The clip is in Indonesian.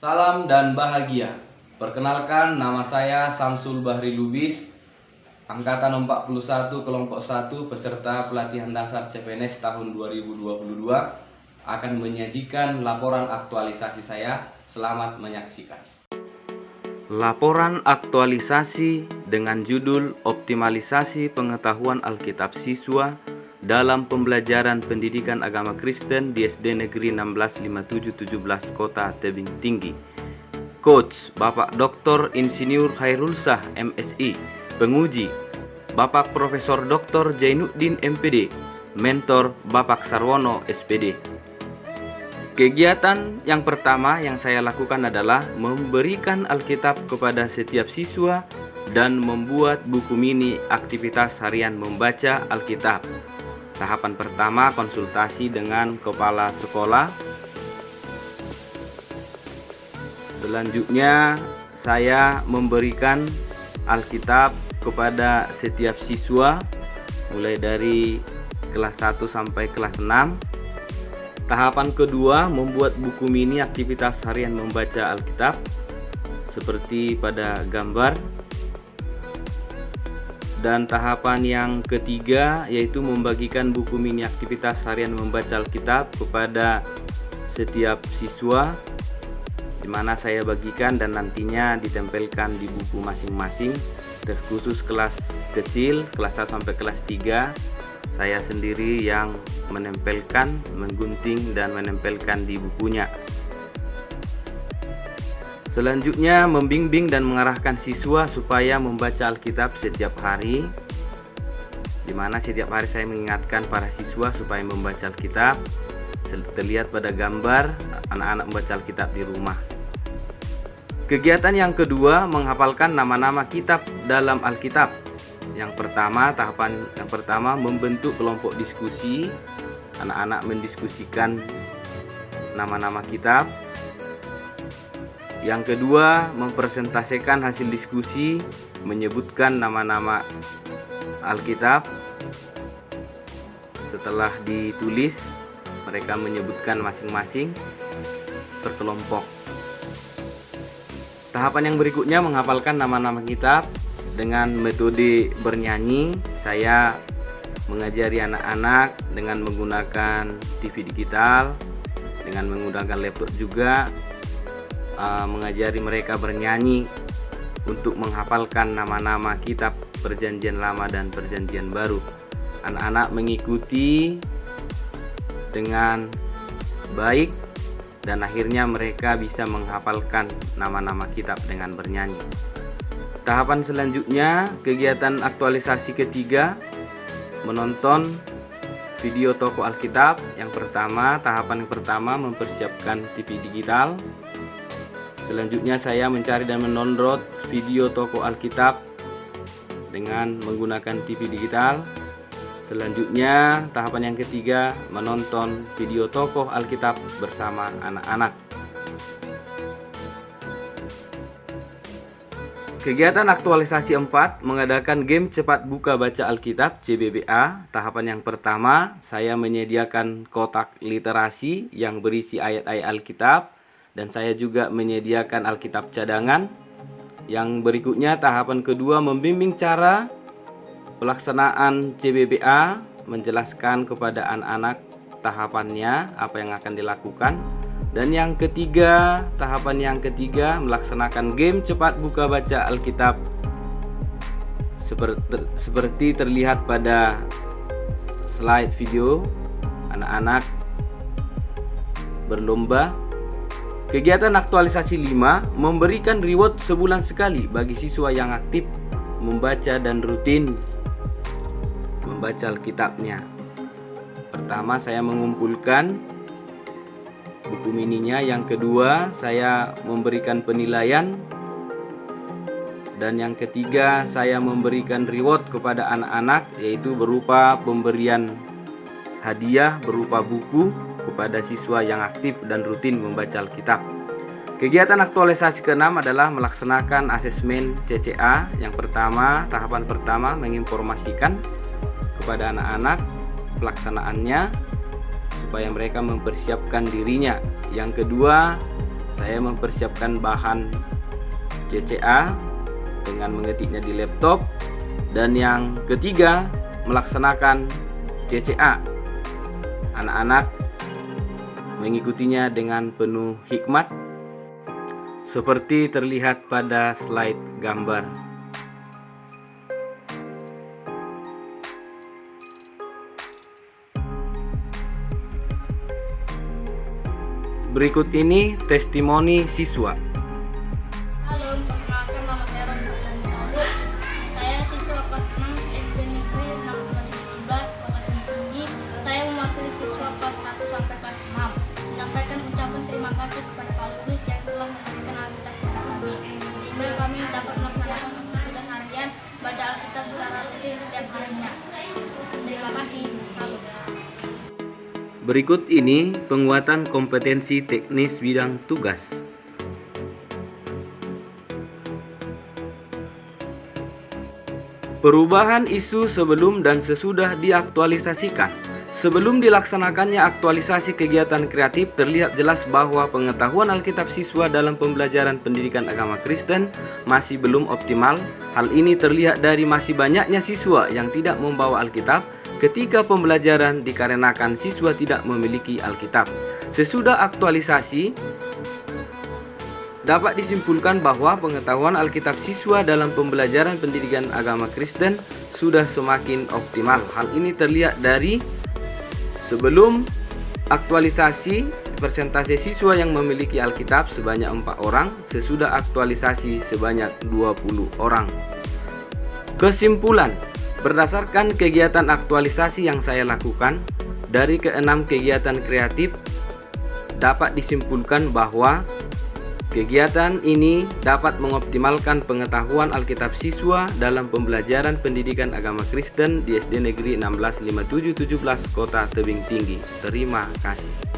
Salam dan bahagia. Perkenalkan, nama saya Samsul Bahri Lubis, Angkatan 41 Kelompok 1, peserta pelatihan dasar CPNS tahun 2022, akan menyajikan laporan aktualisasi saya. Selamat menyaksikan. Laporan aktualisasi dengan judul Optimalisasi Pengetahuan Alkitab Siswa dalam Pembelajaran Pendidikan Agama Kristen di SD Negeri 165717 Kota Tebing Tinggi. Coach Bapak Dr. Insinyur Hairulsah MSI. Penguji Bapak Profesor Dr. Jainuddin MPD. Mentor Bapak Sarwono SPD. Kegiatan yang pertama yang saya lakukan adalah memberikan Alkitab kepada setiap siswa dan membuat buku mini aktivitas harian membaca Alkitab. Tahapan pertama, konsultasi dengan kepala sekolah. Selanjutnya, saya memberikan Alkitab kepada setiap siswa mulai dari kelas 1 sampai kelas 6. Tahapan kedua, membuat buku mini aktivitas harian membaca Alkitab seperti pada gambar. Dan tahapan yang ketiga yaitu membagikan buku mini aktivitas harian membaca Alkitab kepada setiap siswa, di mana saya bagikan dan nantinya ditempelkan di buku masing-masing. Terkhusus kelas kecil, kelas 1 sampai kelas 3, saya sendiri yang menempelkan, menggunting dan menempelkan di bukunya. Selanjutnya, membimbing dan mengarahkan siswa supaya membaca Alkitab setiap hari, di mana setiap hari saya mengingatkan para siswa supaya membaca Alkitab. Terlihat pada gambar anak-anak membaca Alkitab di rumah. Kegiatan yang kedua, menghafalkan nama-nama kitab dalam Alkitab. Tahapan yang pertama, membentuk kelompok diskusi. Anak-anak mendiskusikan nama-nama kitab. Yang kedua, mempresentasikan hasil diskusi, menyebutkan nama-nama Alkitab. Setelah ditulis, mereka menyebutkan masing-masing berkelompok. Tahapan yang berikutnya, menghafalkan nama-nama kitab dengan metode bernyanyi. Saya mengajari anak-anak dengan menggunakan TV digital, dengan menggunakan laptop juga. Mengajari mereka bernyanyi untuk menghafalkan nama-nama kitab Perjanjian Lama dan Perjanjian Baru. Anak-anak mengikuti dengan baik dan akhirnya mereka bisa menghafalkan nama-nama kitab dengan bernyanyi. Tahapan selanjutnya, kegiatan aktualisasi ketiga, menonton video toko Alkitab. Tahapan yang pertama mempersiapkan TV digital. Selanjutnya saya mencari dan mendownload video toko Alkitab dengan menggunakan TV digital. Selanjutnya, tahapan yang ketiga, menonton video tokoh Alkitab bersama anak-anak. Kegiatan aktualisasi 4, mengadakan game cepat buka baca Alkitab CBBA. Tahapan yang pertama, saya menyediakan kotak literasi yang berisi ayat-ayat Alkitab, dan saya juga menyediakan Alkitab cadangan. Yang berikutnya, tahapan kedua, membimbing cara pelaksanaan CBBA, menjelaskan kepada anak-anak tahapannya, apa yang akan dilakukan. Dan yang ketiga, tahapan yang ketiga, melaksanakan game cepat buka baca Alkitab seperti terlihat pada slide video. Anak-anak berlomba. Kegiatan aktualisasi 5, memberikan reward sebulan sekali bagi siswa yang aktif membaca dan rutin membaca Alkitabnya. Pertama, saya mengumpulkan buku mininya. Yang kedua, saya memberikan penilaian. Dan yang ketiga, saya memberikan reward kepada anak-anak, yaitu berupa pemberian hadiah berupa buku kepada siswa yang aktif dan rutin membaca Alkitab. Kegiatan aktualisasi ke-6 adalah melaksanakan asesmen CCA. Tahapan pertama, menginformasikan kepada anak-anak pelaksanaannya supaya mereka mempersiapkan dirinya. Yang kedua, saya mempersiapkan bahan CCA dengan mengetiknya di laptop. Dan yang ketiga, melaksanakan CCA. Anak-anak mengikutinya dengan penuh hikmat seperti terlihat pada slide gambar. Berikut ini testimoni siswa. Halo, perkenalkan nama saya Ron Ferdinand Taurus. Saya siswa kelas 6 SD Negeri 617 Kota Tebing Tinggi. Saya mewakili siswa kelas 1 sampai kelas 6. Menyampaikan ucapan terima kasih kepada Pak Lubis yang telah memberikan Alkitab kepada kami, sehingga kami dapat melaksanakan aktivitas harian baca Alkitab secara rutin setiap harinya. Terima kasih. Salut. Berikut ini penguatan kompetensi teknis bidang tugas. Perubahan isu sebelum dan sesudah diaktualisasikan. Sebelum dilaksanakannya aktualisasi kegiatan kreatif, terlihat jelas bahwa pengetahuan Alkitab siswa dalam pembelajaran pendidikan agama Kristen masih belum optimal. Hal ini terlihat dari masih banyaknya siswa yang tidak membawa Alkitab ketika pembelajaran dikarenakan siswa tidak memiliki Alkitab. Sesudah aktualisasi, dapat disimpulkan bahwa pengetahuan Alkitab siswa dalam pembelajaran pendidikan agama Kristen sudah semakin optimal. Hal ini terlihat dari sebelum aktualisasi, persentase siswa yang memiliki Alkitab sebanyak 4 orang, sesudah aktualisasi sebanyak 20 orang. Kesimpulan, berdasarkan kegiatan aktualisasi yang saya lakukan, dari ke-6 kegiatan kreatif dapat disimpulkan bahwa kegiatan ini dapat mengoptimalkan pengetahuan Alkitab siswa dalam pembelajaran pendidikan agama Kristen di SD Negeri 165717 Kota Tebing Tinggi. Terima kasih.